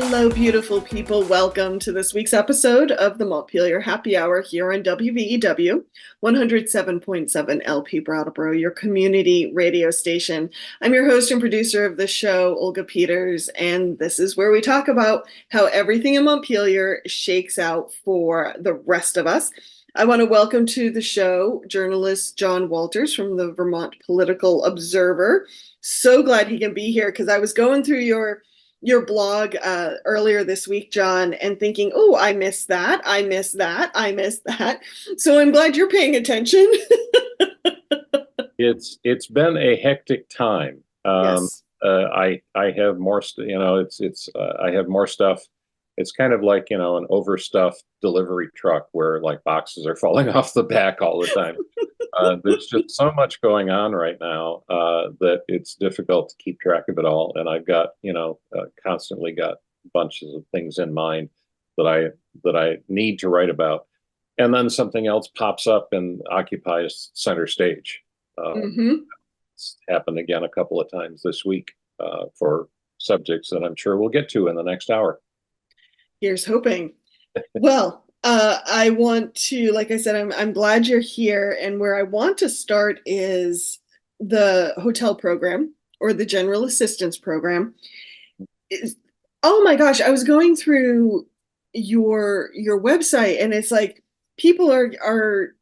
Hello, beautiful people. Welcome to this week's episode of the Montpelier Happy Hour here on WVEW 107.7 LP Brattleboro, your community radio station. I'm your host and producer of the show, Olga Peters, and this is where we talk about how everything in Montpelier shakes out for the rest of us. I want to welcome to the show journalist John Walters from the Vermont Political Observer. So glad he can be here because I was going through your blog earlier this week, John, and thinking, oh, I missed that. So I'm glad you're paying attention. It's been a hectic time. Yes. I have more, I have more stuff. It's kind of like, an overstuffed delivery truck where like boxes are falling off the back all the time. There's just so much going on right now that it's difficult to keep track of it all. And I've got, constantly got bunches of things in mind that I need to write about. And then something else pops up and occupies center stage. It's happened again a couple of times this week for subjects that I'm sure we'll get to in the next hour. Here's hoping. Well, I want to, like I said, I'm glad you're here. And where I want to start is the hotel program or the general assistance program. Oh my gosh, I was going through your website and it's like people are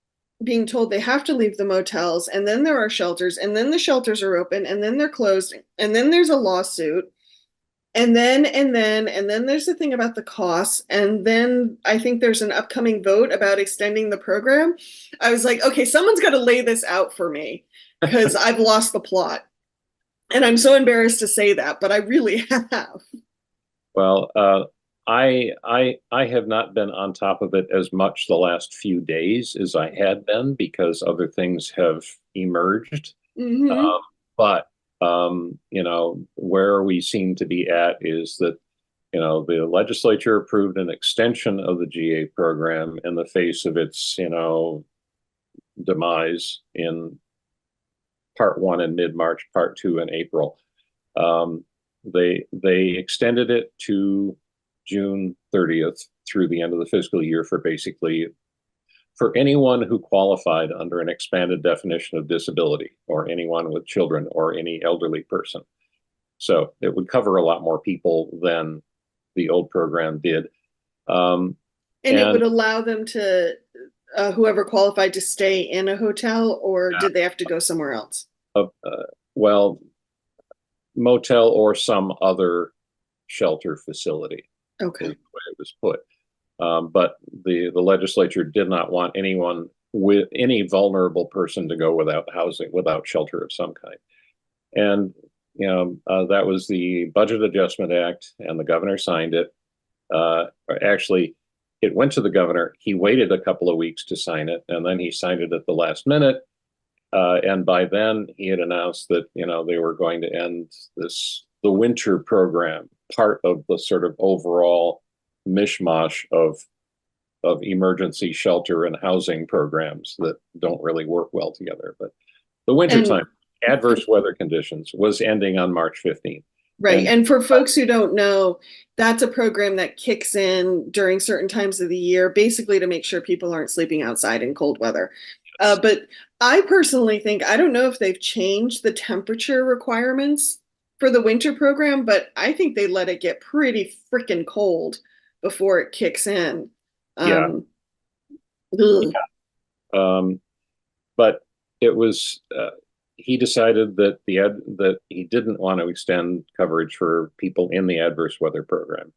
being told they have to leave the motels, and then there are shelters, and then the shelters are open, and then they're closed, and then there's a lawsuit. And then there's the thing about the costs. And then I think there's an upcoming vote about extending the program. I was like, okay, someone's got to lay this out for me because I've lost the plot. And I'm so embarrassed to say that, but I really have. Well, I have not been on top of it as much the last few days as I had been because other things have emerged. Mm-hmm. But where we seem to be at is that, the legislature approved an extension of the GA program in the face of its, demise in part one in mid-March, part two in April. They extended it to June 30th through the end of the fiscal year for anyone who qualified under an expanded definition of disability, or anyone with children, or any elderly person. So it would cover a lot more people than the old program did. And it would allow them to, whoever qualified, to stay in a hotel, or did they have to go somewhere else? Well, motel or some other shelter facility. Okay. Is the way it was put. But the legislature did not want anyone with any vulnerable person to go without housing, without shelter of some kind. And, that was the Budget Adjustment Act, and the governor signed it. Actually, it went to the governor. He waited a couple of weeks to sign it, and then he signed it at the last minute. And by then, he had announced that, they were going to end the winter program, part of the sort of overall mishmash of emergency shelter and housing programs that don't really work well together. But the wintertime adverse weather conditions was ending on March 15th. Right. And for folks who don't know, that's a program that kicks in during certain times of the year, basically to make sure people aren't sleeping outside in cold weather. Yes. But I personally think, I don't know if they've changed the temperature requirements for the winter program, but I think they let it get pretty freaking cold before it kicks in. Yeah. But it was, he decided that that he didn't want to extend coverage for people in the adverse weather program,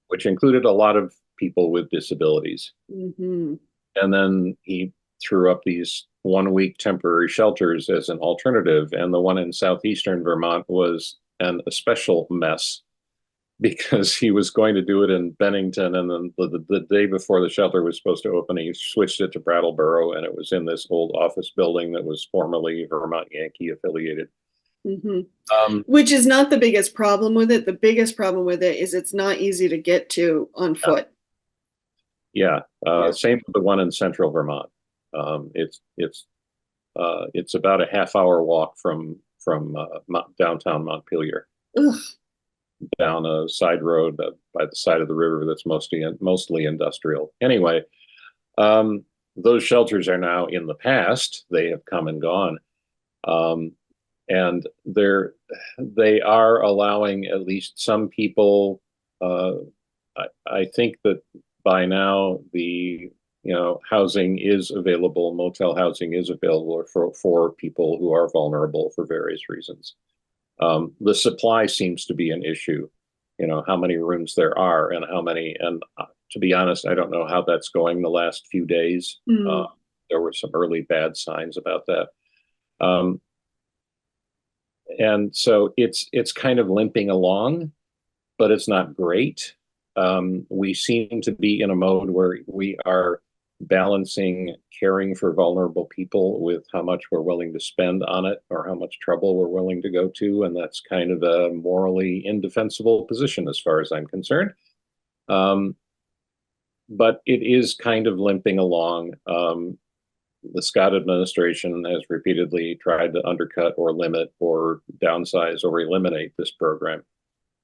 which included a lot of people with disabilities. Mm-hmm. And then he threw up these 1 week temporary shelters as an alternative. And the one in southeastern Vermont was a special mess because he was going to do it in Bennington. And then the day before the shelter was supposed to open, he switched it to Brattleboro, and it was in this old office building that was formerly Vermont Yankee affiliated. Mm-hmm. Which is not the biggest problem with it. The biggest problem with it is it's not easy to get to on foot. Yeah. Same with the one in central Vermont. It's about a half-hour walk from downtown Montpelier. Ugh. down a side road by the side of the river that's mostly industrial. Anyway, those shelters are now in the past. They have come and gone. Um, and they are allowing at least some people. I think that by now housing is available, motel housing is available for people who are vulnerable for various reasons. The supply seems to be an issue, how many rooms there are and how many. And to be honest, I don't know how that's going the last few days. Mm. There were some early bad signs about that. And so it's kind of limping along, but it's not great. We seem to be in a mode where we are balancing caring for vulnerable people with how much we're willing to spend on it or how much trouble we're willing to go to. And that's kind of a morally indefensible position as far as I'm concerned. But it is kind of limping along. The Scott administration has repeatedly tried to undercut or limit or downsize or eliminate this program.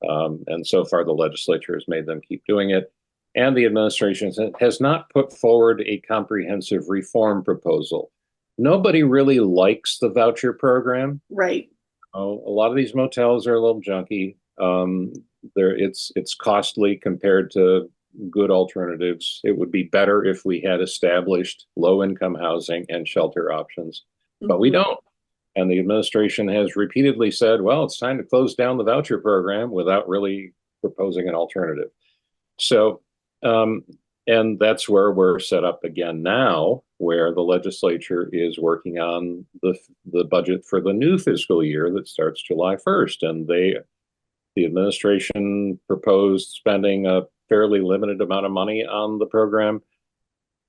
And so far, the legislature has made them keep doing it. And the administration has not put forward a comprehensive reform proposal. Nobody really likes the voucher program. Right. A lot of these motels are a little junky. It's costly compared to good alternatives. It would be better if we had established low-income housing and shelter options, but we don't. And the administration has repeatedly said, well, it's time to close down the voucher program without really proposing an alternative. So, and that's where we're set up again now, where the legislature is working on the budget for the new fiscal year that starts July 1st. And the administration proposed spending a fairly limited amount of money on the program,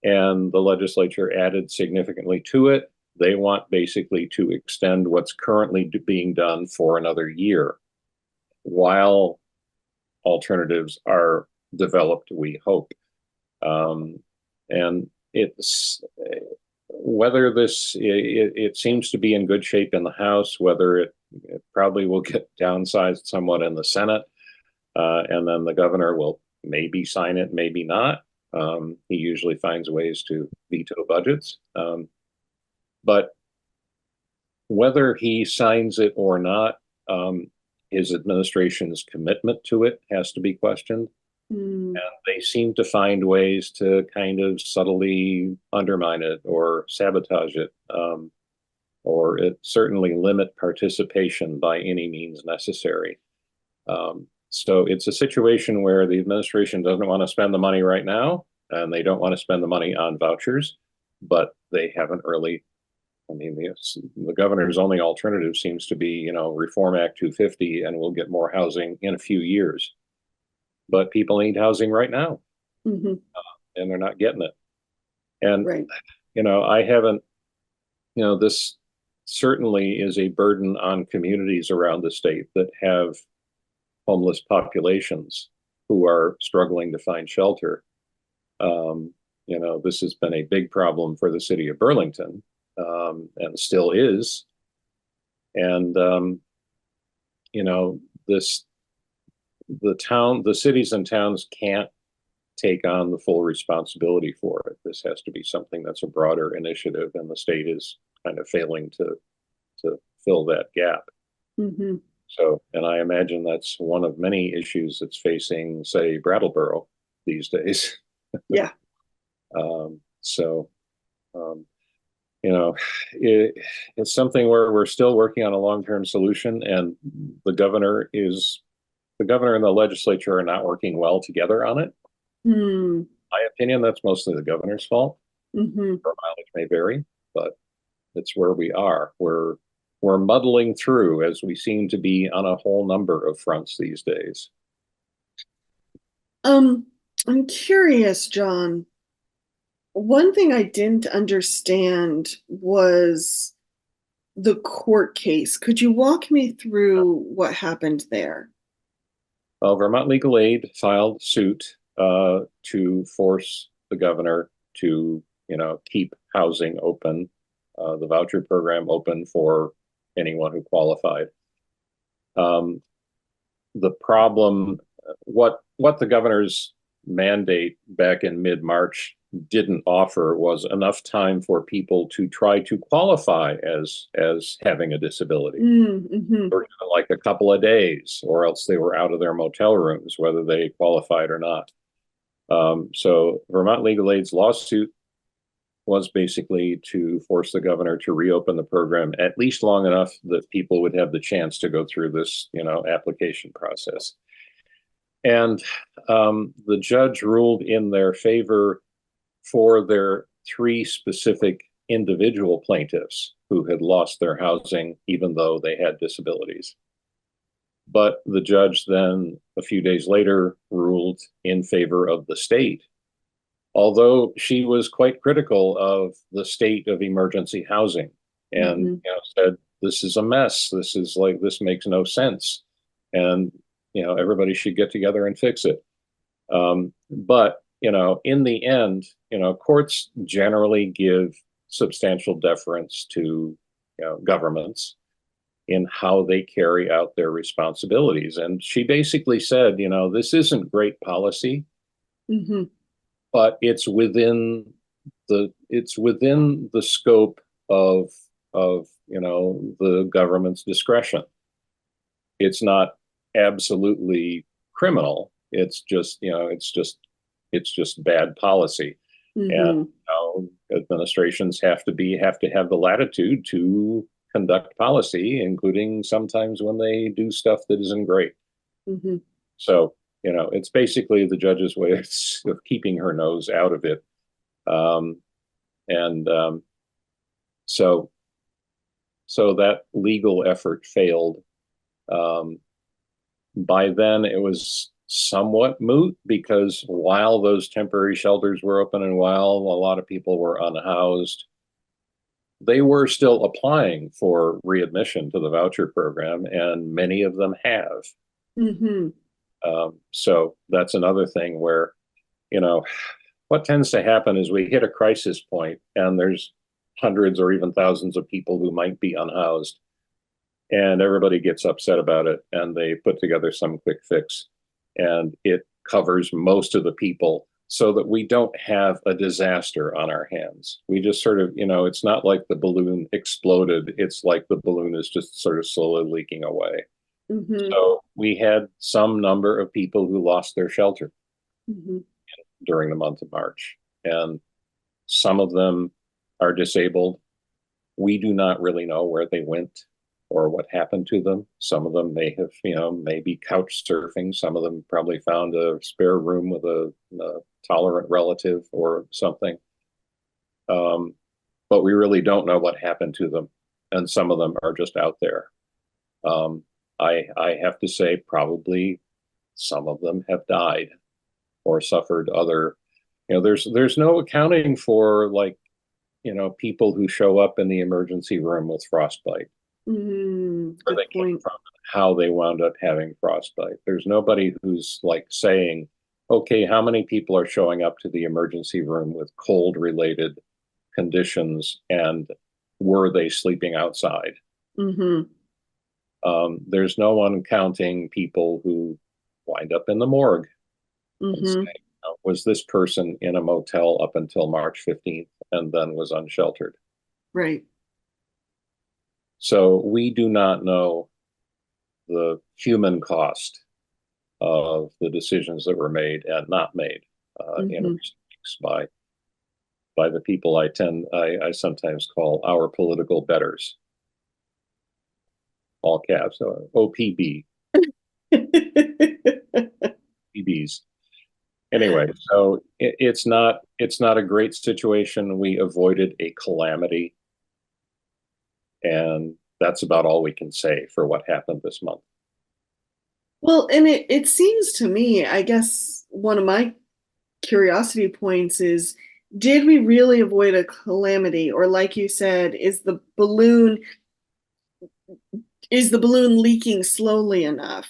and the legislature added significantly to it. They want basically to extend what's currently being done for another year while alternatives are developed, we hope. And it's whether it seems to be in good shape in the House, whether it probably will get downsized somewhat in the Senate, and then the governor will maybe sign it, maybe not. He usually finds ways to veto budgets. But whether he signs it or not, his administration's commitment to it has to be questioned. And they seem to find ways to kind of subtly undermine it or sabotage it, or certainly limit participation by any means necessary. So it's a situation where the administration doesn't want to spend the money right now, and they don't want to spend the money on vouchers, but they haven't really. I mean, the governor's only alternative seems to be, Reform Act 250, and we'll get more housing in a few years. But people need housing right now, and they're not getting it. And, right. I haven't, this certainly is a burden on communities around the state that have homeless populations who are struggling to find shelter. This has been a big problem for the city of Burlington. And still is. And, the cities and towns can't take on the full responsibility for it. This has to be something that's a broader initiative, and the state is kind of failing to fill that gap. So, and I imagine that's one of many issues that's facing, say, Brattleboro these days. Yeah. It's something where we're still working on a long-term solution, and the governor and the legislature are not working well together on it. My opinion, that's mostly the governor's fault. Her mileage may vary, but it's where we are. We're muddling through, as we seem to be on a whole number of fronts these days. I'm curious, John. One thing I didn't understand was the court case. Could you walk me through what happened there? Well, Vermont Legal Aid filed suit to force the governor to, keep housing open, the voucher program open for anyone who qualified. the problem, what the governor's mandate back in mid-March didn't offer was enough time for people to try to qualify as having a disability. Mm-hmm. Or like a couple of days, or else they were out of their motel rooms, whether they qualified or not. So Vermont Legal Aid's lawsuit was basically to force the governor to reopen the program at least long enough that people would have the chance to go through this, application process. And the judge ruled in their favor for their three specific individual plaintiffs who had lost their housing, even though they had disabilities. But the judge then, a few days later, ruled in favor of the state, although she was quite critical of the state of emergency housing and said, this is a mess. This makes no sense. And, everybody should get together and fix it. But, in the end, courts generally give substantial deference to governments in how they carry out their responsibilities. And she basically said, this isn't great policy, but it's within the scope of the government's discretion. It's not absolutely criminal. It's just bad policy. And administrations have to have the latitude to conduct policy, including sometimes when they do stuff that isn't great. So, it's basically the judge's way of keeping her nose out of it. So that legal effort failed. By then, it was somewhat moot because while those temporary shelters were open and while a lot of people were unhoused, they were still applying for readmission to the voucher program, and many of them have. So that's another thing where, what tends to happen is we hit a crisis point and there's hundreds or even thousands of people who might be unhoused, and everybody gets upset about it and they put together some quick fix and it covers most of the people so that we don't have a disaster on our hands. We just sort of, it's not like the balloon exploded. It's like the balloon is just sort of slowly leaking away. So we had some number of people who lost their shelter during the month of March, and some of them are disabled. We do not really know where they went or what happened to them. Some of them may have, maybe couch surfing. Some of them probably found a spare room with a tolerant relative or something. But we really don't know what happened to them. And some of them are just out there. I have to say probably some of them have died or suffered other, there's no accounting for people who show up in the emergency room with frostbite. Where they came from, how they wound up having frostbite. There's nobody who's saying, okay, how many people are showing up to the emergency room with cold related conditions and were they sleeping outside? There's no one counting people who wind up in the morgue and say, was this person in a motel up until March 15th and then was unsheltered? Right. So we do not know the human cost of the decisions that were made and not made in recent weeks by the people I sometimes call our political betters. All caps, OPB. PBs. Anyway, so it's not a great situation. We avoided a calamity. And that's about all we can say for what happened this month. Well, and it seems to me, I guess one of my curiosity points is, did we really avoid a calamity? Or like you said, is the balloon leaking slowly enough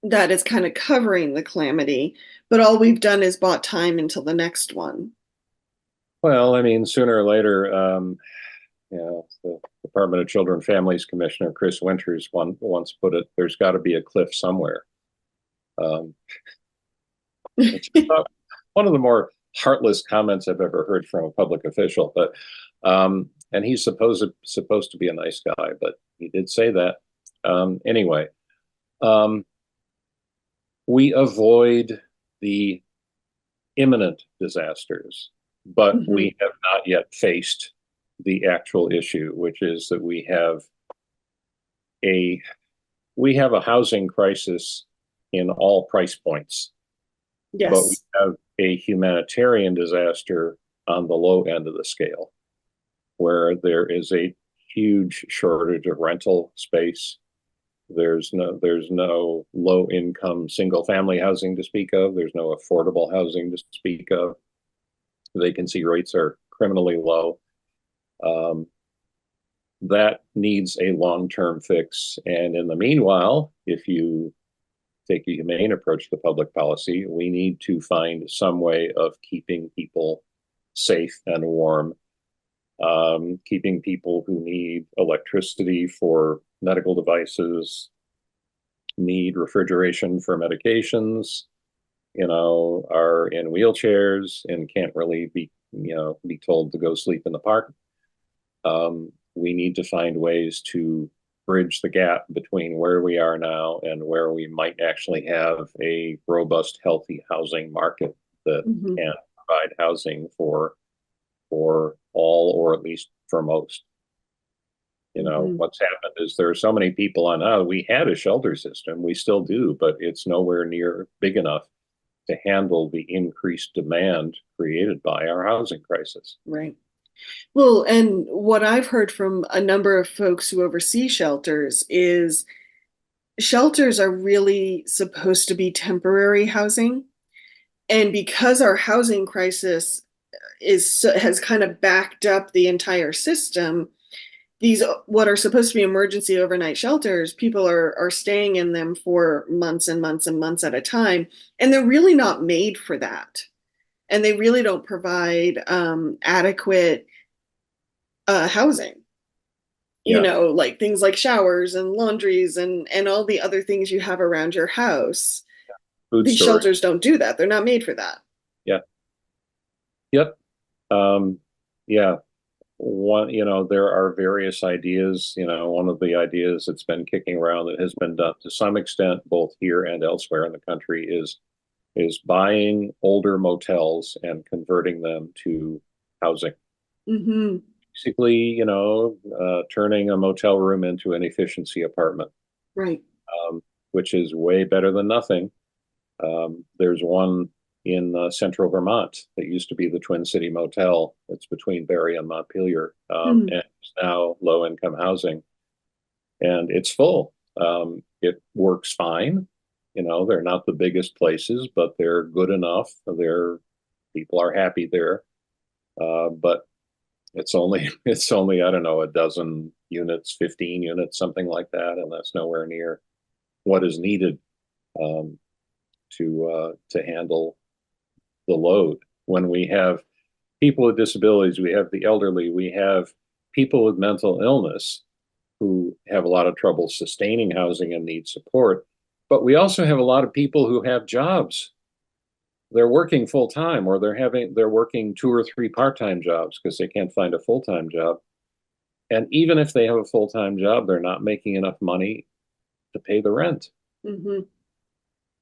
that it's kind of covering the calamity, but all we've done is bought time until the next one? Well, I mean, sooner or later, the Department of Children and Families Commissioner Chris Winters once put it, there's got to be a cliff somewhere. Um, it's one of the more heartless comments I've ever heard from a public official, but and he's supposed to be a nice guy, but he did say that. Anyway, we avoid the imminent disasters, but Mhm. we have not yet faced the actual issue, which is that a we have a housing crisis in all price points, but we Yes. have a humanitarian disaster on the low end of the scale, where there is a huge shortage of rental space. There's no low income single family housing to speak of. There's no affordable housing to speak of. Vacancy rates are criminally low. Um, that needs a long-term fix. And in the meanwhile, if you take a humane approach to public policy, we need to find some way of keeping people safe and warm, keeping people who need electricity for medical devices, need refrigeration for medications, are in wheelchairs and can't really be told to go sleep in the park. We need to find ways to bridge the gap between where we are now and where we might actually have a robust, healthy housing market that Mhm. can provide housing for all, or at least for most. Mhm. What's happened is there are so many people on, we had a shelter system, we still do, but it's nowhere near big enough to handle the increased demand created by our housing crisis. Right. Well, and what I've heard from a number of folks who oversee shelters is shelters are really supposed to be temporary housing. And because our housing crisis has kind of backed up the entire system, these what are supposed to be emergency overnight shelters, people are staying in them for months and months and months at a time, and they're really not made for that. And they really don't provide adequate housing. Yeah, Like things like showers and laundries and all the other things you have around your house. food These storage. shelters don't do that. They're not made for that. Yeah. Yep. Um, yeah. There are various ideas. One of the ideas that's been kicking around that has been done to some extent, both here and elsewhere in the country, is buying older motels and converting them to housing. Mm-hmm. Basically, turning a motel room into an efficiency apartment, Right. which is way better than nothing. There's one in central Vermont that used to be the Twin City Motel. It's between Barrie and Montpelier, Hmm. and it's now low income housing, and it's full. It works fine. They're not the biggest places, but they're good enough. People are happy there. But it's only I don't know, a dozen units, 15 units, something like that, and that's nowhere near what is needed um, to handle the load. When we have people with disabilities, we have the elderly, we have people with mental illness who have a lot of trouble sustaining housing and need support. But we also have a lot of people who have jobs. They're working full time, or they're working 2 or 3 part-time jobs because they can't find a full-time job. And even if they have a full-time job, they're not making enough money to pay the rent. Mm-hmm.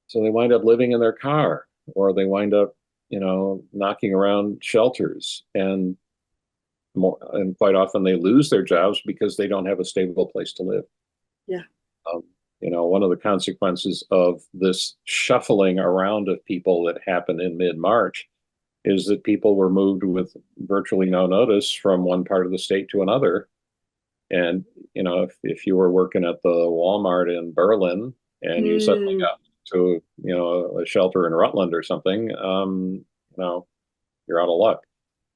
So they wind up living in their car, or they wind up, knocking around shelters, and quite often they lose their jobs because they don't have a stable place to live. Yeah. Um, one of the consequences of this shuffling around of people that happened in mid-March is that people were moved with virtually no notice from one part of the state to another. And, if you were working at the Walmart in Berlin and you suddenly Mm. got to, a shelter in Rutland or something, you're out of luck.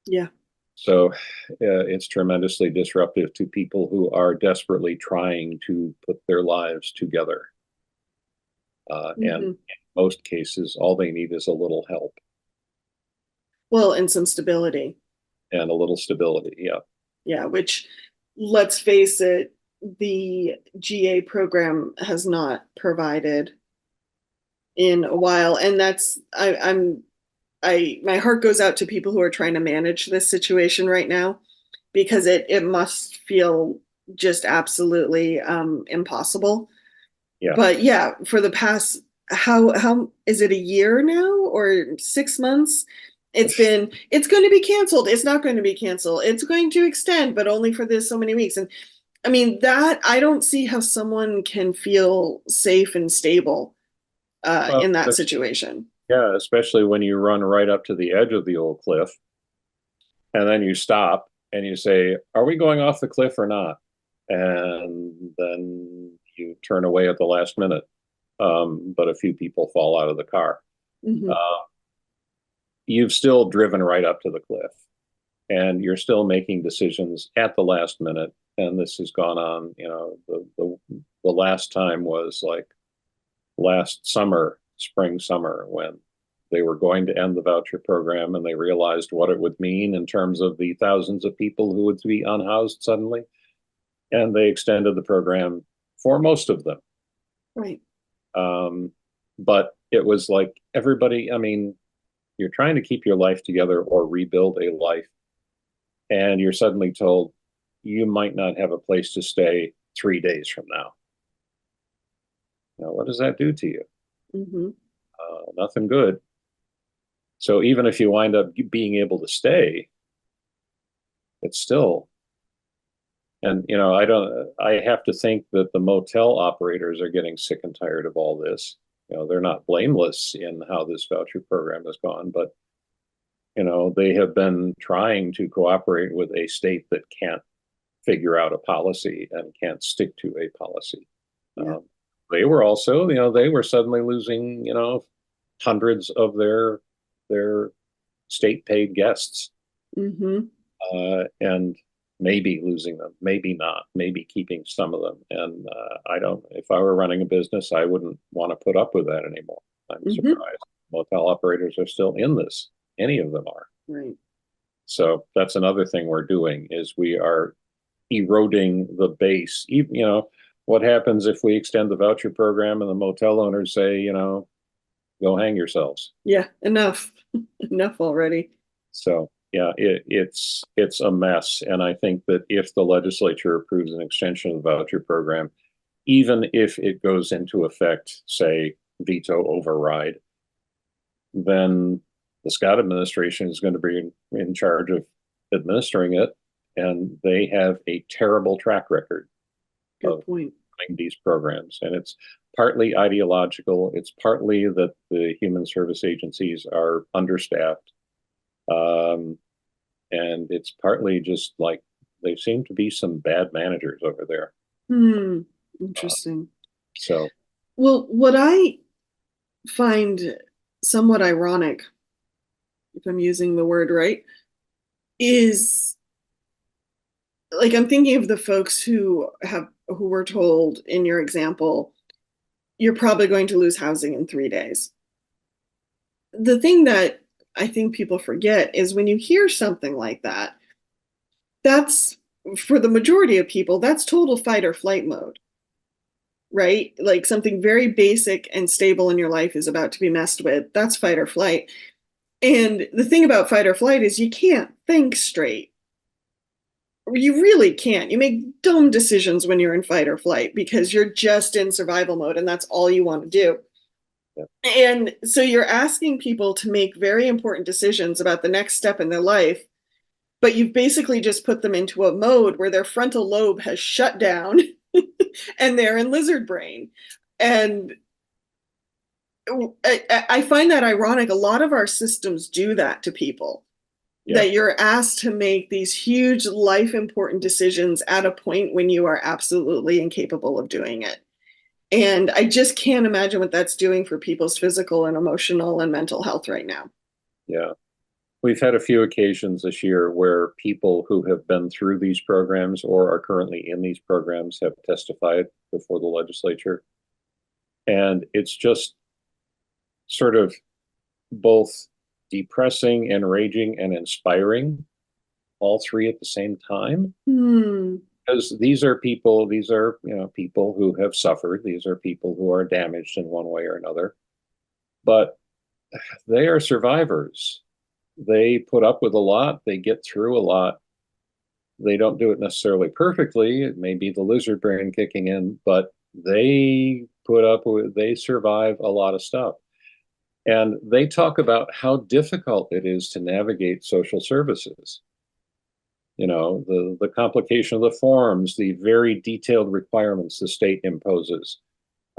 Yeah. So it's tremendously disruptive to people who are desperately trying to put their lives together. And Mm-hmm. in most cases, all they need is a little help Well, and some stability. and a little stability. Yeah. Yeah, which let's face it, the GA program has not provided in a while. And my heart goes out to people who are trying to manage this situation right now, because it must feel just absolutely impossible. Yeah. But yeah, for the past, how is it, a year now or 6 months? It's going to be canceled. It's not going to be canceled. It's going to extend, but only for this so many weeks. And I mean, that I don't see how someone can feel safe and stable Well, in that situation. yeah, especially when you run right up to the edge of the old cliff and then you stop and you say, "Are we going off the cliff or not?" And then you turn away at the last minute. But a few people fall out of the car. Hmm. Uh, you've still driven right up to the cliff and you're still making decisions at the last minute. And this has gone on, the last time was like last summer, spring, summer, when they were going to end the voucher program and they realized what it would mean in terms of the thousands of people who would be unhoused suddenly. And they extended the program for most of them. Right. Um, but it was like everybody, I mean, you're trying to keep your life together or rebuild a life, and you're suddenly told you might not have a place to stay 3 days from now. Now, what does that do to you? Hmm. Nothing good. So even if you wind up being able to stay, it's still, and I have to think that the motel operators are getting sick and tired of all this. They're not blameless in how this voucher program has gone, but they have been trying to cooperate with a state that can't figure out a policy and can't stick to a policy. Yeah. They were also, they were suddenly losing, hundreds of their state paid guests, Hmm. and maybe losing them, maybe not, maybe keeping some of them. And I don't, if I were running a business, I wouldn't want to put up with that anymore. I'm Hmm. surprised motel operators are still in this. Any of them are. Right. So that's another thing we're doing is we are eroding the base. What happens if we extend the voucher program and the motel owners say, go hang yourselves? Yeah. Enough. Enough already. So yeah, it's a mess. And I think that if the legislature approves an extension of the voucher program, even if it goes into effect, say veto override, then the Scott administration is going to be in charge of administering it. And they have a terrible track record Good of point. running these programs. And it's partly ideological, it's partly that the human service agencies are understaffed. Um, and it's partly just like there seem to be some bad managers over there. Hmm. Uh, Interesting. so, Well, what I find somewhat ironic, if I'm using the word right, is like I'm thinking of the folks who were told in your example, you're probably going to lose housing in 3 days. The thing that I think people forget is when you hear something like that, that's for the majority of people, that's total fight or flight mode, right? Like something very basic and stable in your life is about to be messed with. That's fight or flight. And the thing about fight or flight is you can't think straight. You really can't. You make dumb decisions when you're in fight or flight because you're just in survival mode and that's all you want to do. yeah, And so you're asking people to make very important decisions about the next step in their life, but you've basically just put them into a mode where their frontal lobe has shut down and they're in lizard brain. And I find that ironic. A lot of our systems do that to people, yeah, that you're asked to make these huge life important decisions at a point when you are absolutely incapable of doing it. And I just can't imagine what that's doing for people's physical and emotional and mental health right now. yeah. We've had a few occasions this year where people who have been through these programs or are currently in these programs have testified before the legislature. And it's just sort of both depressing, enraging, and inspiring, all three at the same time. Hmm. because these are, people who have suffered. These are people who are damaged in one way or another, but they are survivors. They put up with a lot. They get through a lot. They don't do it necessarily perfectly. It may be the lizard brain kicking in, but they survive a lot of stuff. And they talk about how difficult it is to navigate social services. The complication of the forms, the very detailed requirements the state imposes,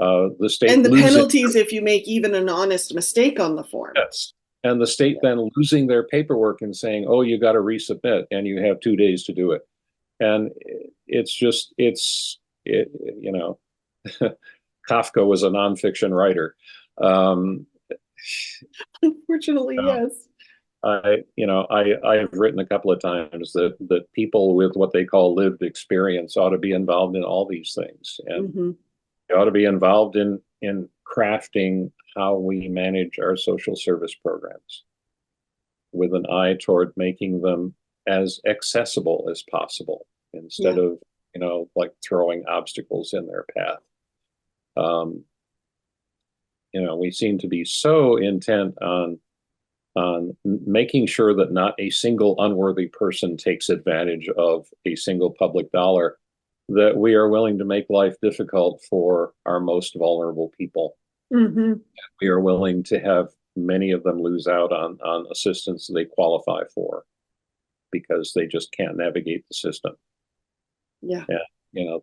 the state And the losing penalties if you make even an honest mistake on the form. yes, and the state then losing their paperwork and saying, "Oh, you got to resubmit, and you have 2 days to do it." And it's just it, you know, Kafka was a nonfiction writer. Unfortunately, yes. I've written a couple of times that people with what they call lived experience ought to be involved in all these things, and they ought to be involved in crafting how we manage our social service programs with an eye toward making them as accessible as possible instead of like throwing obstacles in their path. We seem to be so intent on making sure that not a single unworthy person takes advantage of a single public dollar, that we are willing to make life difficult for our most vulnerable people. We are willing to have many of them lose out on assistance they qualify for because they just can't navigate the system. Yeah.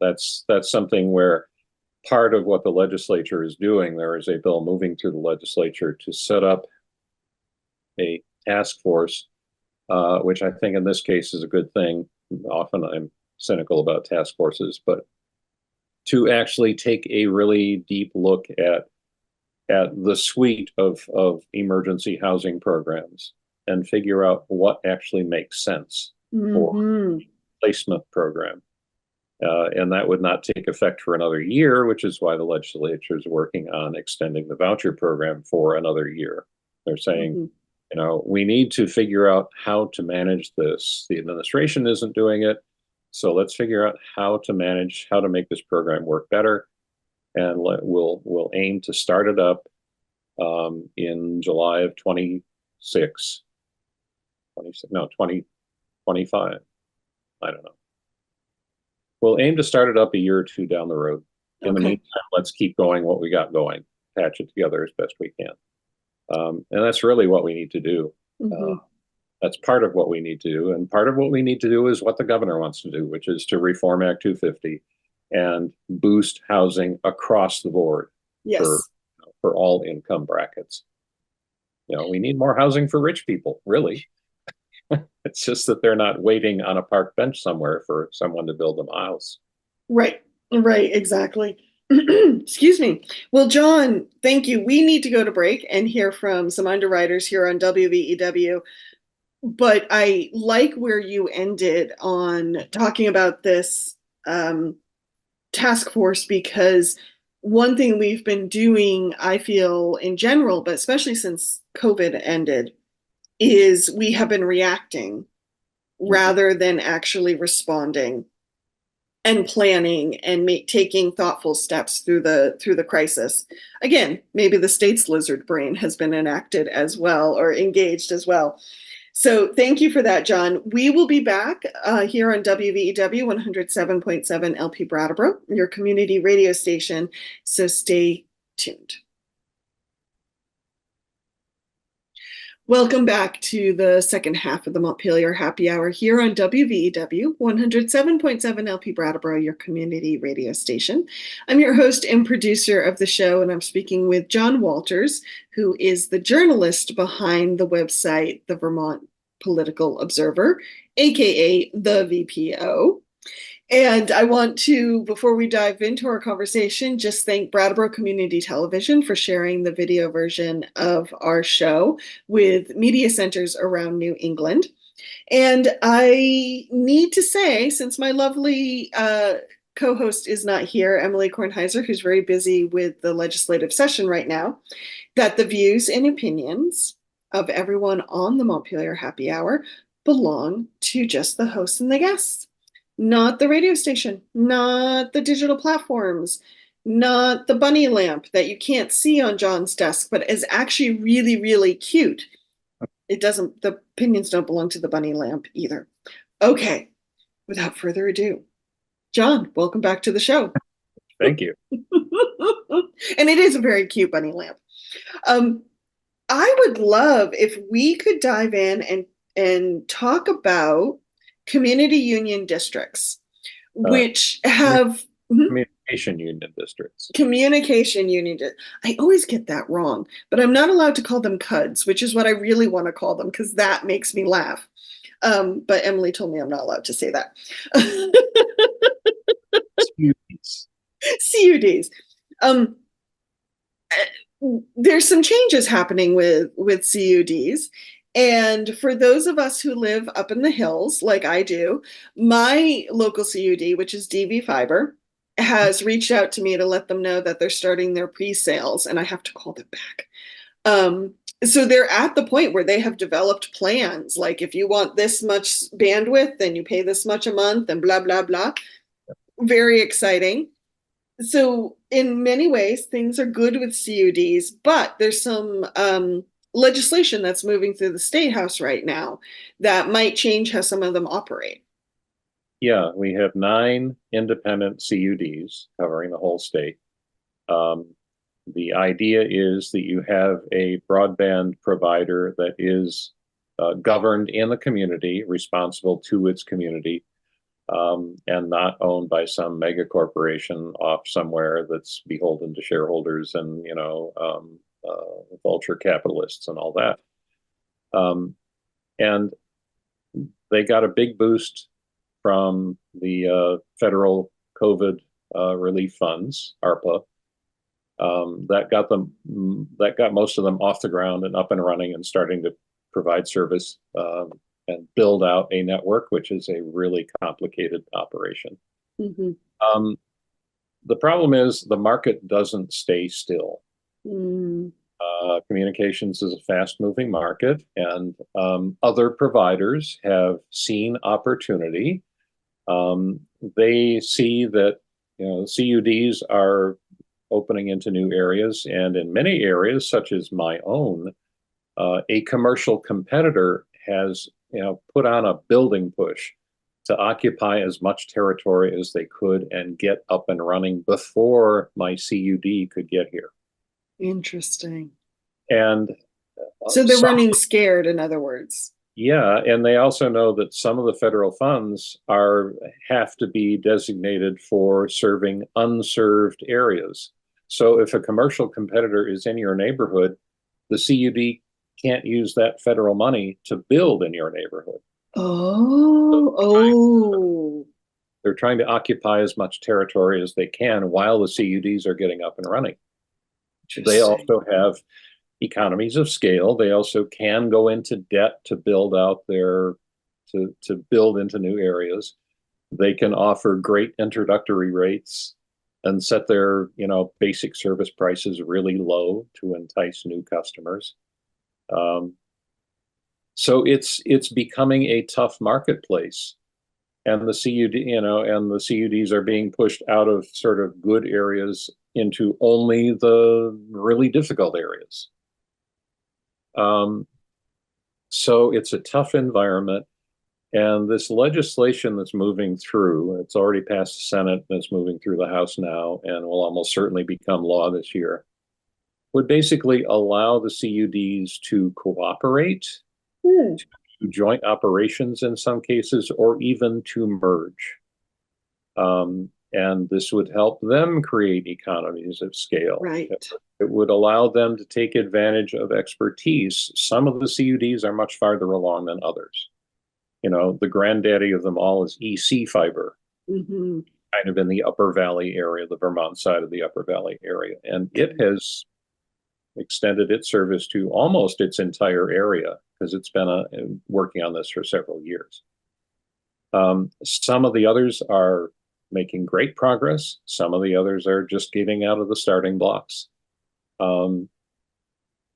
That's something where part of what the legislature is doing, there is a bill moving through the legislature to set up a task force, which I think in this case is a good thing. Often I'm cynical about task forces, but to actually take a really deep look at the suite of emergency housing programs and figure out what actually makes sense for a placement program. And that would not take effect for another year, which is why the legislature is working on extending the voucher program for another year. They're saying, we need to figure out how to manage this. The administration isn't doing it. So let's figure out how to make this program work better. And we'll aim to start it up in July of 2025. I don't know. We'll aim to start it up a year or two down the road. In the meantime, let's keep going what we got going, patch it together as best we can. And that's really what we need to do. That's part of what we need to do. And part of what we need to do is what the governor wants to do, which is to reform Act 250 and boost housing across the board for all income brackets. We need more housing for rich people, really. It's just that they're not waiting on a park bench somewhere for someone to build them a house. Right, exactly. Excuse me. Well, John, thank you. We need to go to break and hear from some underwriters here on WVEW. But I like where you ended on talking about this task force, because one thing we've been doing, I feel in general, but especially since COVID ended, is we have been reacting rather than actually responding and planning and taking thoughtful steps through the crisis. Again, maybe the state's lizard brain has been enacted as well, or engaged as well. So thank you for that, John. We will be back here on WVEW 107.7 LP Brattleboro, your community radio station. So stay tuned. Welcome back to the second half of the Montpelier Happy Hour here on WVEW 107.7 LP Brattleboro, your community radio station. I'm your host and producer of the show, and I'm speaking with John Walters, who is the journalist behind the website, the Vermont Political Observer, aka the VPO. And I want to, before we dive into our conversation, just thank Brattleboro Community Television for sharing the video version of our show with media centers around New England. And I need to say, since my lovely co-host is not here, Emily Kornheiser, who's very busy with the legislative session right now, that the views and opinions of everyone on the Montpelier Happy Hour belong to just the hosts and the guests. not the radio station, not the digital platforms, not the bunny lamp that you can't see on John's desk, but is actually really, really cute. It doesn't, the opinions don't belong to the bunny lamp either. Okay, without further ado, John, welcome back to the show. Thank you. And it is a very cute bunny lamp. Um, I would love if we could dive in and talk about community union districts, Uh, which have Communication union districts. communication union. I always get that wrong, but I'm not allowed to call them CUDs, which is what I really want to call them because that makes me laugh. But Emily told me I'm not allowed to say that. CUDs. CUDs. Um, there's some changes happening with CUDs. And for those of us who live up in the hills, like I do, my local CUD, which is DV Fiber, has reached out to me to let them know that they're starting their pre-sales, and I have to call them back. So they're at the point where they have developed plans, like if you want this much bandwidth, then you pay this much a month, and blah blah blah. Very exciting. So in many ways, things are good with CUDs, but there's some legislation that's moving through the state house right now that might change how some of them operate. Yeah, we have 9 independent CUDs covering the whole state. The idea is that you have a broadband provider that is governed in the community, responsible to its community, and not owned by some mega corporation off somewhere that's beholden to shareholders and vulture capitalists and all that. And they got a big boost from the federal COVID relief funds, ARPA. That got most of them off the ground and up and running and starting to provide service and build out a network, which is a really complicated operation. Mm-hmm. The problem is the market doesn't stay still. Mm. Communications is a fast-moving market, and other providers have seen opportunity. They see that CUDs are opening into new areas, and in many areas, such as my own, a commercial competitor has put on a building push to occupy as much territory as they could and get up and running before my CUD could get here. Interesting. And so they're running scared, in other words. Yeah, and they also know that some of the federal funds have to be designated for serving unserved areas. So if a commercial competitor is in your neighborhood, the CUD can't use that federal money to build in your neighborhood. They're trying to occupy as much territory as they can while the CUDs are getting up and running. They also have economies of scale. They also can go into debt to build out to build into new areas. They can offer great introductory rates and set their basic service prices really low to entice new customers. So it's becoming a tough marketplace, and the CUDs are being pushed out of sort of good areas into only the really difficult areas. So it's a tough environment, and this legislation that's moving through, it's already passed the Senate and it's moving through the House now and will almost certainly become law this year, would basically allow the CUDs to cooperate, to do joint operations in some cases, or even to merge. And this would help them create economies of scale. Right. It would allow them to take advantage of expertise. Some of the CUDs are much farther along than others. The granddaddy of them all is EC Fiber, kind of in the Upper Valley area, the Vermont side of the Upper Valley area. And it has extended its service to almost its entire area because it's been working on this for several years. Some of the others are making great progress. Some of the others are just getting out of the starting blocks.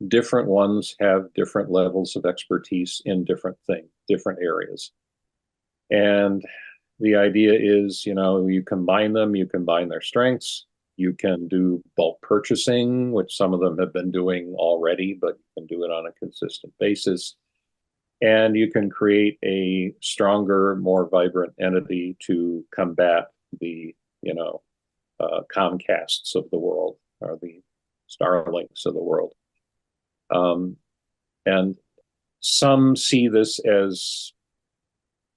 Different ones have different levels of expertise in different areas. And the idea is, you combine them, you combine their strengths. You can do bulk purchasing, which some of them have been doing already, but you can do it on a consistent basis. And you can create a stronger, more vibrant entity to combat the, Comcasts of the world, or the Starlinks of the world. And some see this as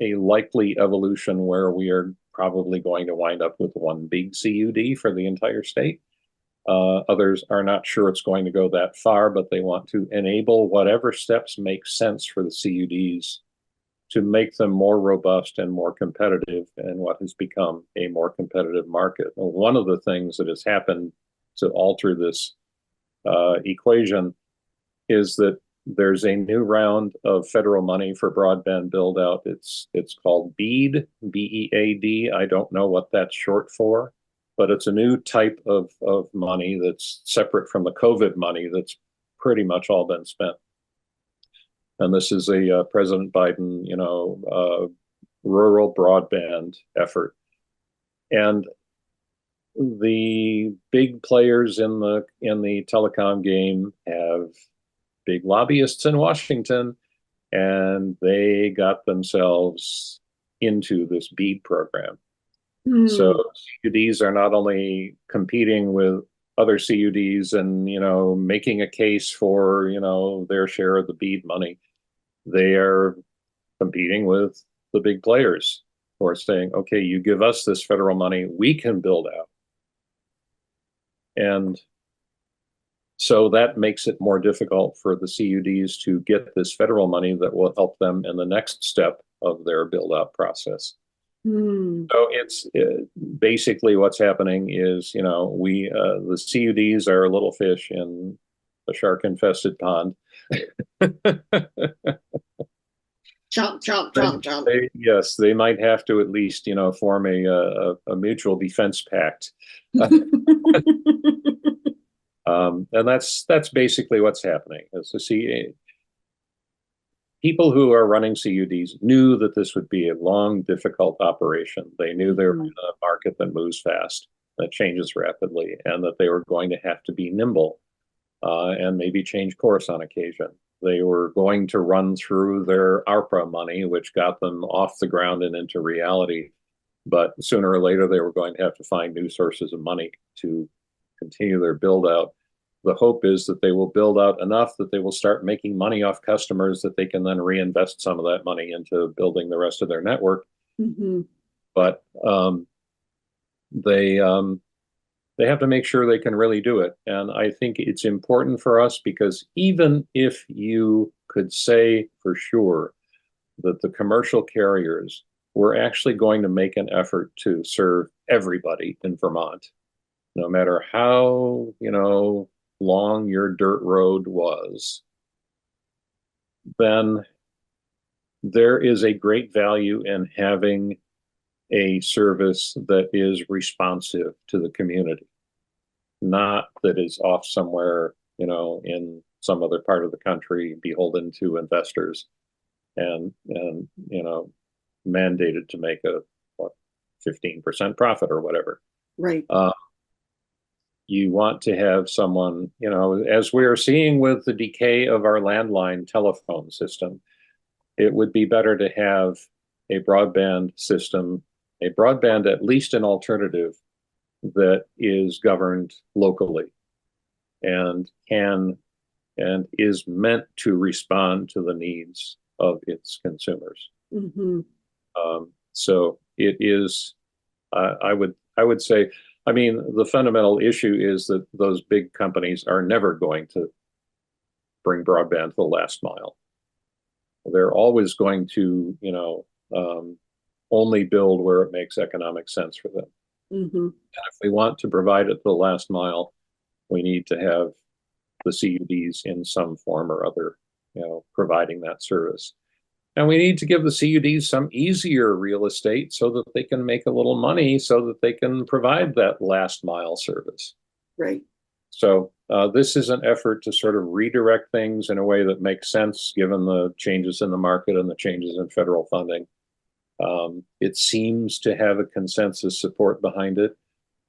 a likely evolution where we are probably going to wind up with one big CUD for the entire state. Others are not sure it's going to go that far, but they want to enable whatever steps make sense for the CUDs to make them more robust and more competitive in what has become a more competitive market. And one of the things that has happened to alter this equation is that there's a new round of federal money for broadband build out. It's called BEAD, BEAD. I don't know what that's short for, but it's a new type of money that's separate from the COVID money that's pretty much all been spent. And this is a President Biden, rural broadband effort. And the big players in the telecom game have big lobbyists in Washington, and they got themselves into this BEAD program. So CUDs are not only competing with other CUDs and, making a case for, their share of the BEAD money. They are competing with the big players who are saying, okay, you give us this federal money, we can build out. And so that makes it more difficult for the CUDs to get this federal money that will help them in the next step of their build out process. So it's basically what's happening is, the CUDs are little fish in a shark infested pond. Jump, jump, jump, jump. Yes, they might have to at least, form a mutual defense pact. And that's basically what's happening. As to see, people who are running CUDs knew that this would be a long, difficult operation. They knew they were in a market that moves fast, that changes rapidly, and that they were going to have to be nimble and maybe change course on occasion. They were going to run through their ARPA money, which got them off the ground and into reality. But sooner or later, they were going to have to find new sources of money to continue their build out. The hope is that they will build out enough that they will start making money off customers that they can then reinvest some of that money into building the rest of their network. But they have to make sure they can really do it. And I think it's important for us because even if you could say for sure that the commercial carriers were actually going to make an effort to serve everybody in Vermont, no matter how, long your dirt road was, then there is a great value in having a service that is responsive to the community, not that is off somewhere, in some other part of the country, beholden to investors and mandated to make a 15% profit or whatever. Right. You want to have someone, as we are seeing with the decay of our landline telephone system, it would be better to have a broadband system, a broadband, at least an alternative that is governed locally and is meant to respond to the needs of its consumers. So it is, I would say, the fundamental issue is that those big companies are never going to bring broadband to the last mile. They're always going to, only build where it makes economic sense for them. And if we want to provide it to the last mile, we need to have the CUDs in some form or other, providing that service. And we need to give the CUDs some easier real estate so that they can make a little money so that they can provide that last mile service. Right. So this is an effort to sort of redirect things in a way that makes sense given the changes in the market and the changes in federal funding. It seems to have a consensus support behind it.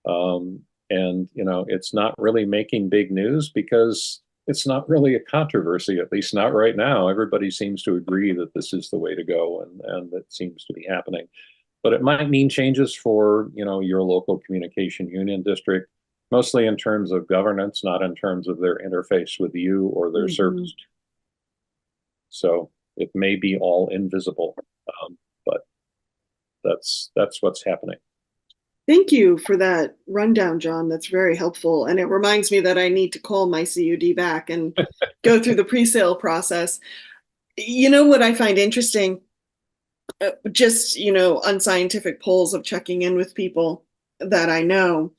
And, it's not really making big news because it's not really a controversy, at least not right now. Everybody seems to agree that this is the way to go, and that seems to be happening. But it might mean changes for, your local communication union district, mostly in terms of governance, not in terms of their interface with you or their service. So it may be all invisible, but that's what's happening. Thank you for that rundown, John. That's very helpful. And it reminds me that I need to call my CUD back and go through the pre-sale process. You know what I find interesting? Just, unscientific polls of checking in with people that I know.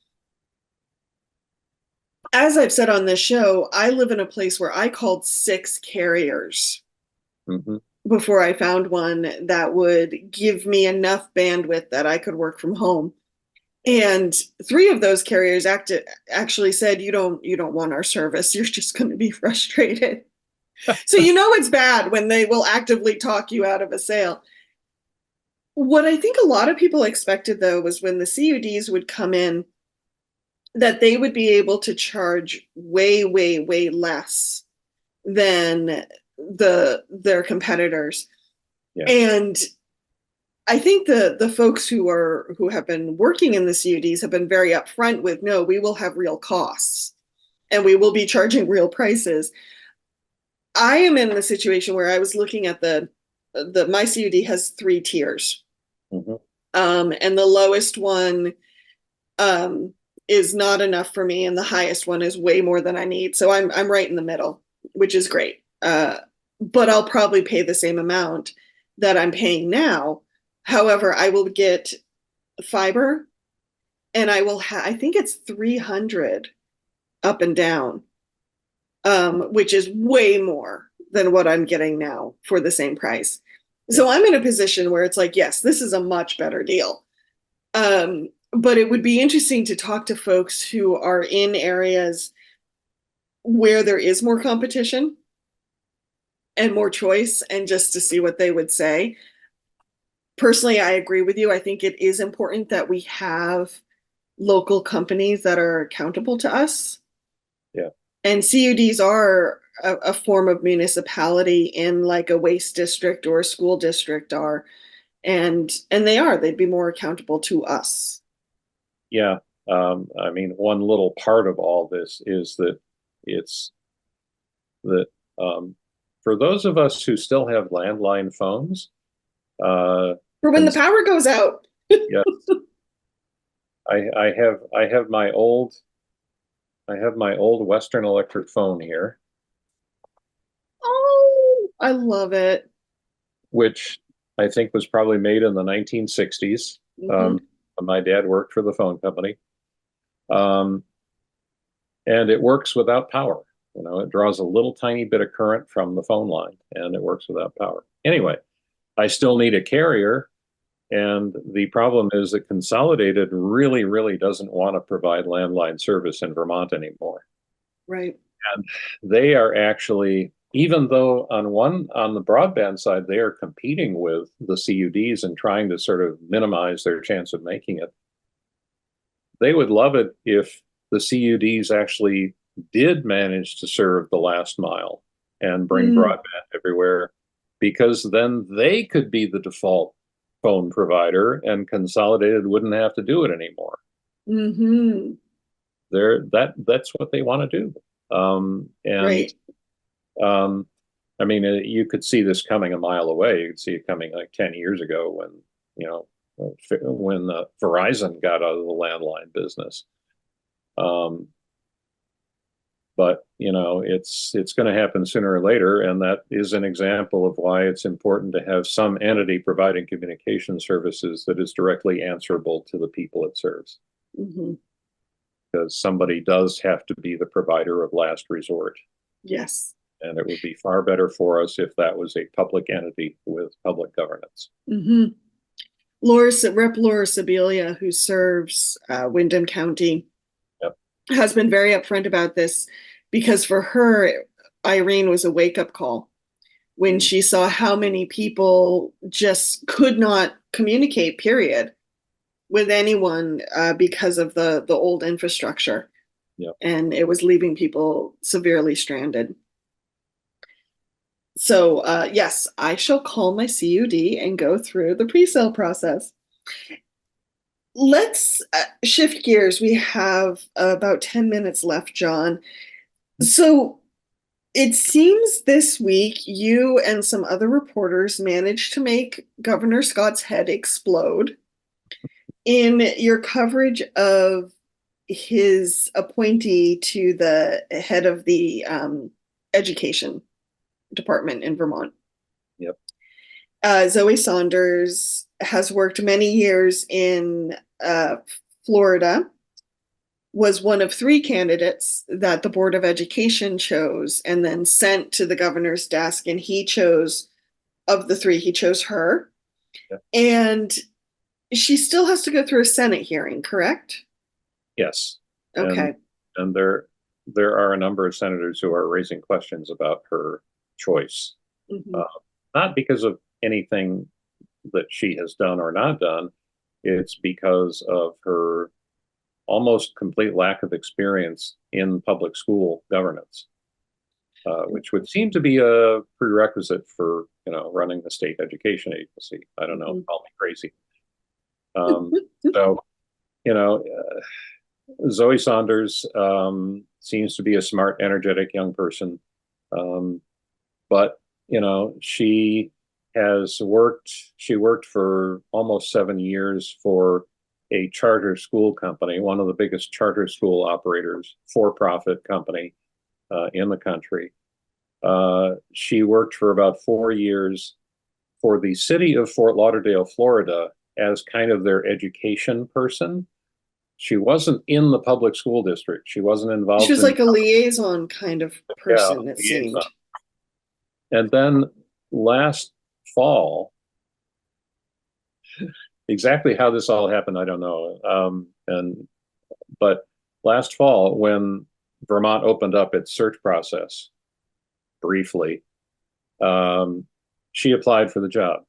As I've said on this show, I live in a place where I called 6 carriers before I found one that would give me enough bandwidth that I could work from home. And 3 of those carriers actually said, you don't want our service. You're just going to be frustrated. So it's bad when they will actively talk you out of a sale. What I think a lot of people expected, though, was when the CUDs would come in, that they would be able to charge way, way, way less than their competitors. Yeah. And I think the folks who have been working in the CUDs have been very upfront with, no, we will have real costs and we will be charging real prices. I am in the situation where I was looking at my CUD has 3 tiers. And the lowest one is not enough for me, and the highest one is way more than I need. So I'm right in the middle, which is great. But I'll probably pay the same amount that I'm paying now. However, I will get fiber, and I will I think it's 300 up and down, which is way more than what I'm getting now for the same price. So I'm in a position where it's like, yes, this is a much better deal. But it would be interesting to talk to folks who are in areas where there is more competition and more choice, and just to see what they would say. Personally, I agree with you. I think it is important that we have local companies that are accountable to us. Yeah. And CUDs are a form of municipality in like a waste district or a school district are. And they'd be more accountable to us. Yeah. One little part of all this is that it's that for those of us who still have landline phones, for when the power goes out. Yes. I have my old Western Electric phone here. Oh, I love it. Which I think was probably made in the 1960s. My dad worked for the phone company. And it works without power. It draws a little tiny bit of current from the phone line, and it works without power. Anyway, I still need a carrier. And the problem is that Consolidated really, really doesn't want to provide landline service in Vermont anymore. Right. And they are actually, even though on the broadband side, they are competing with the CUDs and trying to sort of minimize their chance of making it. They would love it if the CUDs actually did manage to serve the last mile and bring broadband everywhere, because then they could be the default phone provider and Consolidated wouldn't have to do it anymore. That's what they want to do. Right. You could see this coming a mile away. You could see it coming like 10 years ago when Verizon got out of the landline business. But it's going to happen sooner or later, and that is an example of why it's important to have some entity providing communication services that is directly answerable to the people it serves. Because somebody does have to be the provider of last resort. Yes. And it would be far better for us if that was a public entity with public governance. Rep. Laura Sibilia, who serves Windham County, has been very upfront about this, because for her, Irene was a wake-up call, when she saw how many people just could not communicate, period, with anyone because of the old infrastructure. Yep. And it was leaving people severely stranded. So, yes, I shall call my CUD and go through the pre-sale process. Let's shift gears. We have about 10 minutes left, John. So it seems this week you and some other reporters managed to make Governor Scott's head explode in your coverage of his appointee to the head of the education department in Vermont. Yep. Zoe Saunders has worked many years in Florida, was one of three candidates that the Board of Education chose and then sent to the governor's desk. And he chose, of the three, he chose her. Yep. And she still has to go through a Senate hearing, correct? Yes. Okay. And there are a number of senators who are raising questions about her choice. Mm-hmm. Not because of anything that she has done or not done. It's because of her almost complete lack of experience in public school governance, which would seem to be a prerequisite for, running the state education agency. I don't know, call me crazy. So, Zoe Saunders seems to be a smart, energetic young person. But, she worked for almost 7 years for a charter school company, one of the biggest charter school operators, for-profit company in the country. She worked for about 4 years for the city of Fort Lauderdale, Florida, as kind of their education person. She wasn't in the public school district. She wasn't involved. She was like a liaison kind of person, it seemed. And then last fall, exactly how this all happened, I don't know. But last fall, when Vermont opened up its search process briefly, she applied for the job.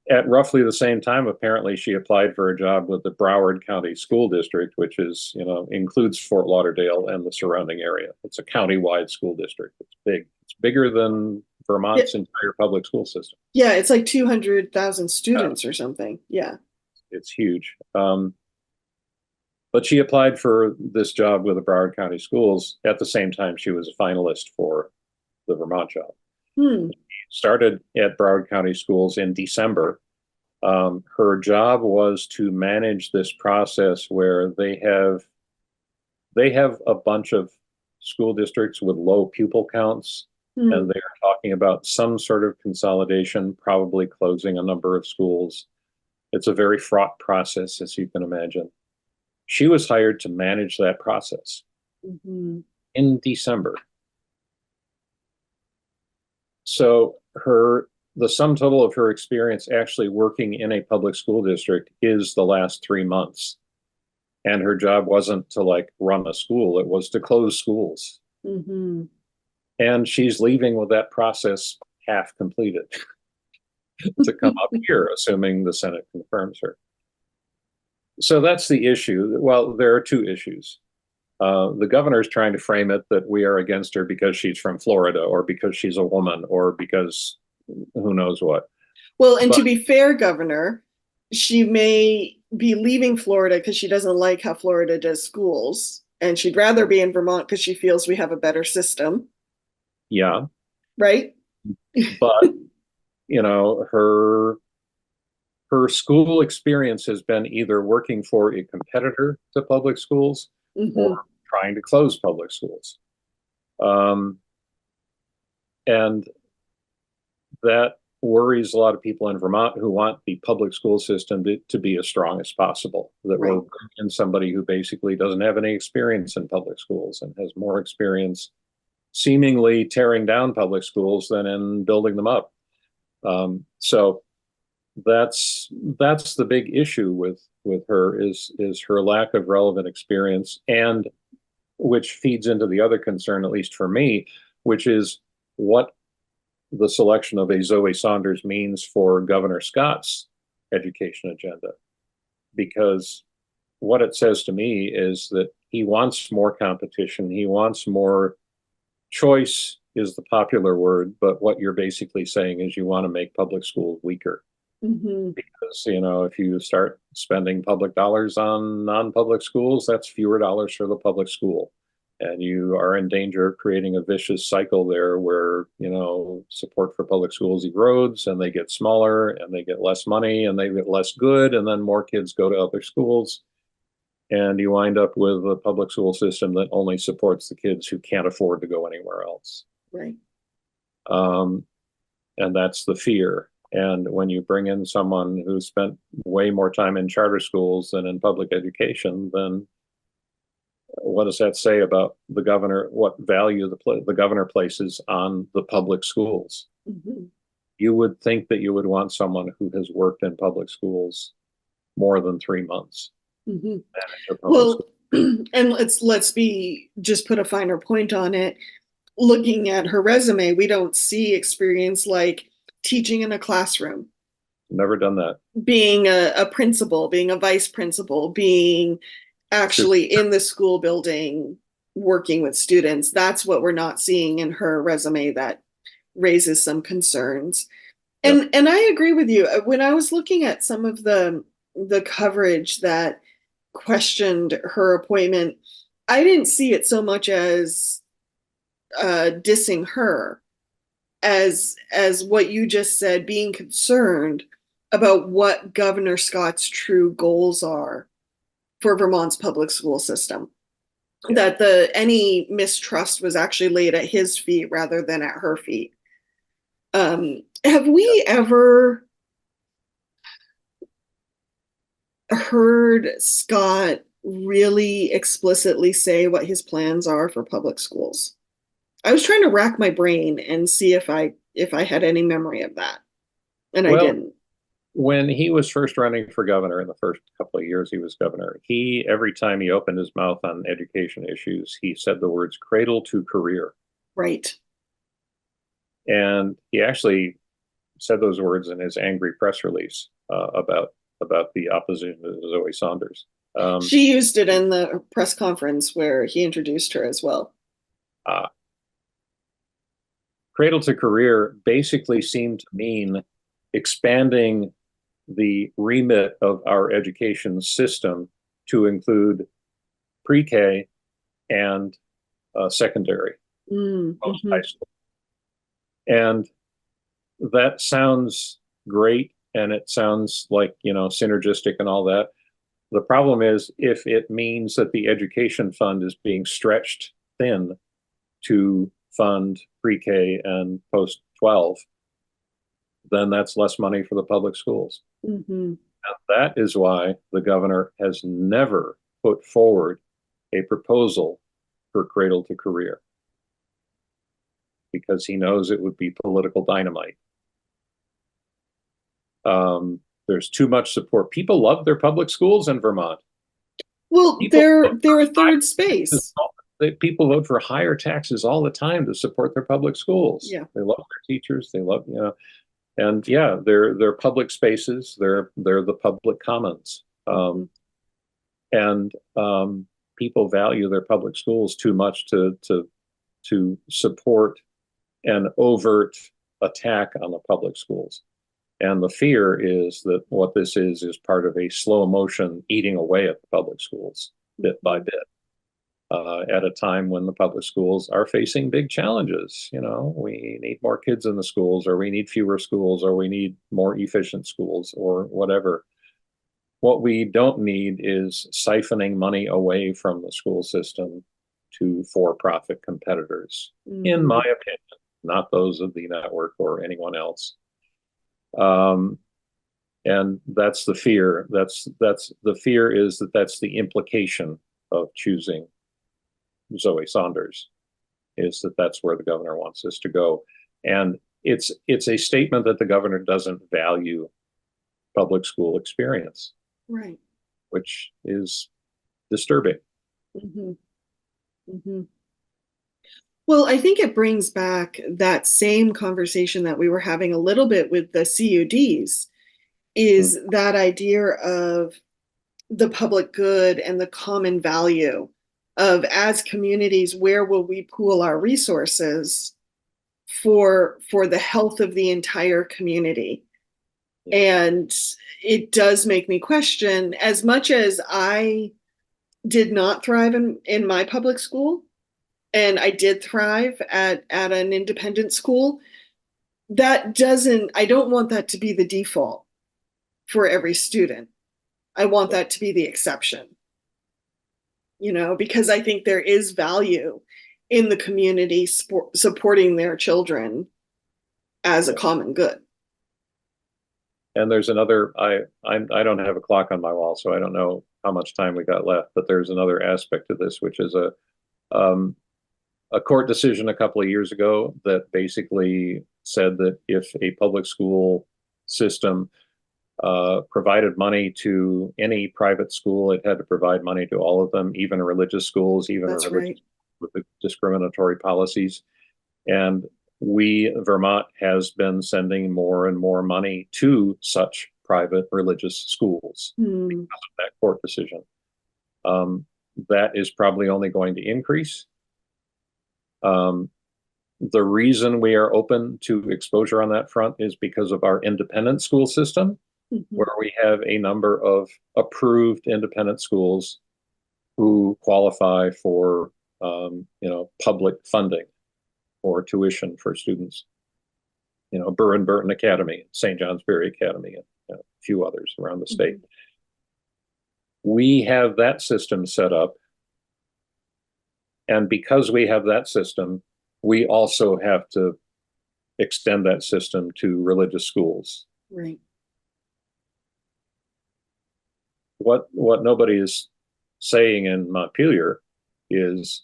At roughly the same time, apparently, she applied for a job with the Broward County School District, which is, includes Fort Lauderdale and the surrounding area. It's a county-wide school district. It's big. It's bigger than Vermont's entire public school system. Yeah, it's like 200,000 students or something. Yeah. It's huge. But she applied for this job with the Broward County Schools at the same time she was a finalist for the Vermont job. Started at Broward County Schools in December. Her job was to manage this process where they have a bunch of school districts with low pupil counts, and they're talking about some sort of consolidation, probably closing a number of schools. It's a very fraught process, as you can imagine. She was hired to manage that process in December. So the sum total of her experience actually working in a public school district is the last 3 months. And her job wasn't to run a school, it was to close schools. And she's leaving with that process half completed to come up here, assuming the Senate confirms her. So that's the issue. Well, there are two issues. The governor's trying to frame it that we are against her because she's from Florida or because she's a woman or because who knows what. Well, and to be fair, Governor, she may be leaving Florida because she doesn't like how Florida does schools, and she'd rather be in Vermont because she feels we have a better system. Yeah. Right? But, her school experience has been either working for a competitor to public schools or trying to close public schools. And that worries a lot of people in Vermont who want the public school system to be as strong as possible. That will bring in somebody who basically doesn't have any experience in public schools and has more experience seemingly tearing down public schools than in building them up. So that's the big issue with her is her lack of relevant experience, and which feeds into the other concern, at least for me, which is what the selection of a Zoe Saunders means for Governor Scott's education agenda, because what it says to me is that he wants more competition. He wants more choice is the popular word, but what you're basically saying is you want to make public schools weaker. Mm-hmm. Because, if you start spending public dollars on non-public schools, that's fewer dollars for the public school. And you are in danger of creating a vicious cycle there where, support for public schools erodes and they get smaller and they get less money and they get less good. And then more kids go to other schools. And you wind up with a public school system that only supports the kids who can't afford to go anywhere else. Right. And that's the fear. And when you bring in someone who spent way more time in charter schools than in public education, then what does that say about the governor? What value the governor places on the public schools? Mm-hmm. You would think that you would want someone who has worked in public schools more than 3 months. Mm-hmm. Well, and let's just put a finer point on it. Looking at her resume, we don't see experience like teaching in a classroom. Never done that. Being a principal, being a vice principal, being actually in the school building, working with students. That's what we're not seeing in her resume that raises some concerns. Yep. And I agree with you. When I was looking at some of the coverage that questioned her appointment, I didn't see it so much as dissing her as what you just said, being concerned about what Governor Scott's true goals are for Vermont's public school system. Yeah. That any mistrust was actually laid at his feet rather than at her feet. Have we ever heard Scott really explicitly say what his plans are for public schools? I was trying to rack my brain and see if I had any memory of that, and I didn't. When he was first running for governor in the first couple of years he was governor, every time he opened his mouth on education issues, he said the words cradle to career. Right. And he actually said those words in his angry press release about the opposition to Zoe Saunders. She used it in the press conference where he introduced her as well. Cradle to career basically seemed to mean expanding the remit of our education system to include pre-K and secondary, post high school. And that sounds great, and it sounds like, synergistic and all that. The problem is if it means that the education fund is being stretched thin to fund pre-K and post 12, then that's less money for the public schools. Mm-hmm. And that is why the governor has never put forward a proposal for cradle to career, because he knows it would be political dynamite. There's too much support. People love their public schools in Vermont. Well, they're a third space. People vote for higher taxes all the time to support their public schools. Yeah. They love their teachers. They love, and yeah, they're public spaces. They're the public commons. And people value their public schools too much to support an overt attack on the public schools. And the fear is that what this is part of a slow motion eating away at the public schools bit by bit, at a time when the public schools are facing big challenges. We need more kids in the schools, or we need fewer schools, or we need more efficient schools, or whatever. What we don't need is siphoning money away from the school system to for-profit competitors, in my opinion, not those of the network or anyone else. And that's the fear. That's the fear, is that's the implication of choosing Zoe Saunders, is that's where the governor wants us to go. And it's a statement that the governor doesn't value public school experience, right? Which is disturbing. Mm-hmm. Mm-hmm. Well, I think it brings back that same conversation that we were having a little bit with the CUDs, Mm, is that idea of the public good and the common value of, as communities, where will we pool our resources for the health of the entire community. yeah. And it does make me question, as much as I did not thrive in my public school, and I did thrive at an independent school, that doesn't, I don't want that to be the default for every student. I want Yeah. that to be the exception, because I think there is value in the community supporting their children as a Yeah. common good. And there's another, I don't have a clock on my wall, so I don't know how much time we got left, but there's another aspect to this, which is um, a court decision a couple of years ago that basically said that if a public school system provided money to any private school, it had to provide money to all of them, even religious schools, even That's religious right. with the discriminatory policies. And Vermont has been sending more and more money to such private religious schools Hmm. because of that court decision. Um, that is probably only going to increase. Um, the reason we are open to exposure on that front is because of our independent school system, Mhm. where we have a number of approved independent schools who qualify for public funding or tuition for students. Burr and Burton Academy, St. John's Berry Academy, and a few others around the state. Mhm. We have that system set up. And because we have that system, we also have to extend that system to religious schools. Right. What nobody is saying in Montpelier is,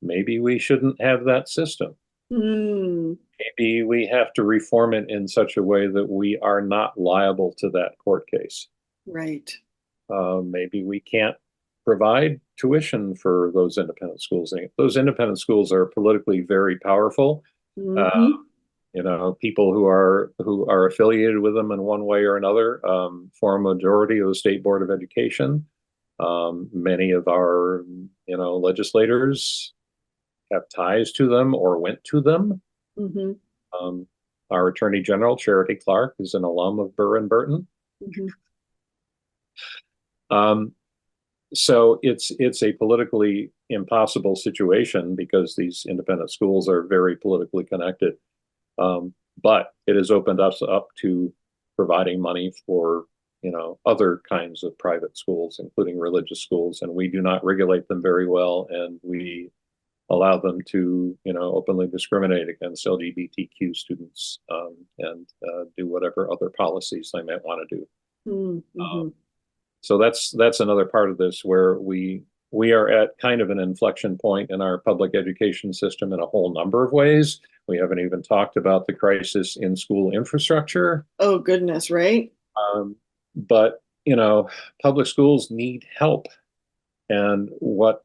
maybe we shouldn't have that system. Hmm. Maybe we have to reform it in such a way that we are not liable to that court case. Right. Maybe we can't provide tuition for those independent schools. Those independent schools are politically very powerful. Uh, Hmm. People who are affiliated with them in one way or another form a majority of the state board of education. Many of our legislators have ties to them or went to them. Hmm. Um, our Attorney General, Charity Clark, is an alum of Burr and Burton. Hmm. Um, so it's a politically impossible situation because these independent schools are very politically connected. But it has opened us up to providing money for other kinds of private schools, including religious schools, and we do not regulate them very well, and we allow them to openly discriminate against LGBTQ students and do whatever other policies they might want to do. Hmm. So that's another part of this where we are at kind of an inflection point in our public education system in a whole number of ways. We haven't even talked about the crisis in school infrastructure. Oh, goodness, right? But public schools need help. And what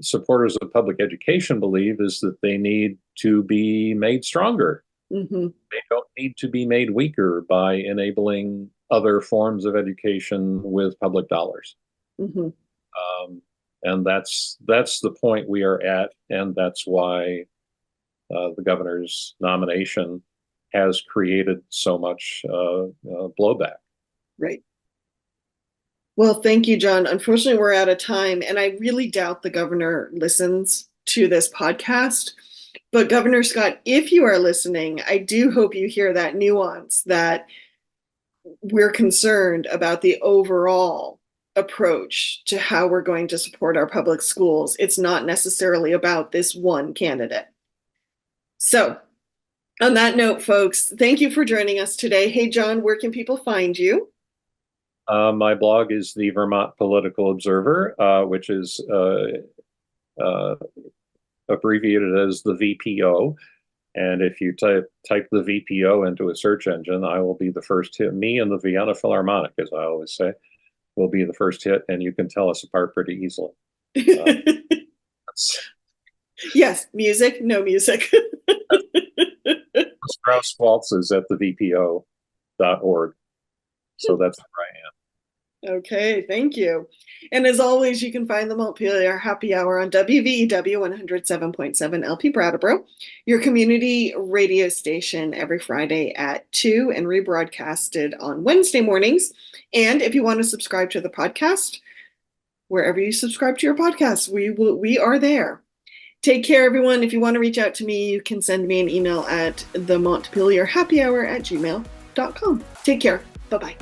supporters of public education believe is that they need to be made stronger. Hmm. They don't need to be made weaker by enabling other forms of education with public dollars. Hmm. Um, and that's the point we are at, and that's why the governor's nomination has created so much blowback. Right. Well, thank you, John. Unfortunately, we're out of time, and I really doubt the governor listens to this podcast. But Governor Scott, if you are listening, I do hope you hear that nuance, that we're concerned about the overall approach to how we're going to support our public schools. It's not necessarily about this one candidate. So, on that note, folks, thank you for joining us today. Hey, John, where can people find you? My blog is the Vermont Political Observer, which is uh, abbreviated as the VPO. And if you type the VPO into a search engine, I will be the first hit. Me and the Vienna Philharmonic, as I always say, will be the first hit, and you can tell us apart pretty easily. Yes, music, no music. Strauss Waltz is at the VPO.org. So that's where I am. Okay, thank you. And as always, you can find the Montpelier Happy Hour on WVEW 107.7 LP Brattleboro, your community radio station every Friday at 2 and rebroadcasted on Wednesday mornings. And if you want to subscribe to the podcast, wherever you subscribe to your podcast, we are there. Take care, everyone. If you want to reach out to me, you can send me an email at themontpelierhappyhour@gmail.com. Take care. Bye-bye.